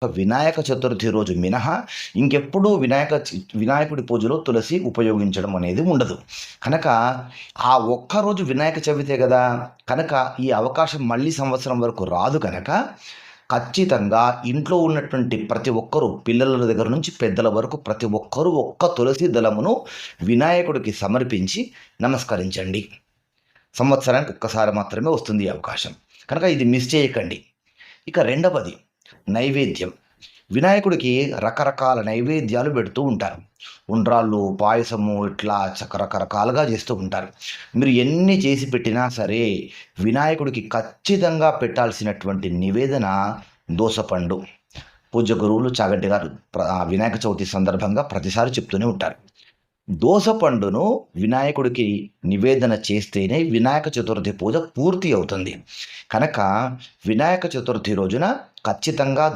వినాయక చతుర్థి రోజు మినహా ఇంకెప్పుడూ వినాయకుడి పూజలో తులసి ఉపయోగించడం అనేది ఉండదు. కనుక ఆ ఒక్కరోజు వినాయక చవితే గదా! కనుక ఈ అవకాశం మళ్ళీ సంవత్సరం వరకు రాదు కనుక ఖచ్చితంగా ఇంట్లో ఉన్నటువంటి ప్రతి ఒక్కరూ పిల్లల దగ్గర నుంచి పెద్దల వరకు ప్రతి ఒక్కరూ ఒక్క తులసి దళమును వినాయకుడికి సమర్పించి నమస్కరించండి. సంవత్సరానికి ఒక్కసారి మాత్రమే వస్తుంది ఈ అవకాశం. కనుక ఇది మిస్ చేయకండి. ఇక రెండవది నైవేద్యం. వినాయకుడికి రకరకాల నైవేద్యాలు పెడుతూ ఉంటారు. ఉండ్రాళ్ళు, పాయసము ఇట్లా రకరకాలుగా చేస్తూ ఉంటారు. మీరు ఎన్ని చేసి పెట్టినా సరే వినాయకుడికి ఖచ్చితంగా పెట్టాల్సినటువంటి నివేదన దోసపండు. పూజ్య గురువులు చాగంటి గారు వినాయక చవితి సందర్భంగా ప్రతిసారి చెప్తూనే ఉంటారు. దోసపండును వినాయకుడికి నివేదన చేస్తేనే వినాయక చతుర్థి పూజ పూర్తి అవుతుంది. కనుక వినాయక చతుర్థి రోజున ఖచ్చితంగా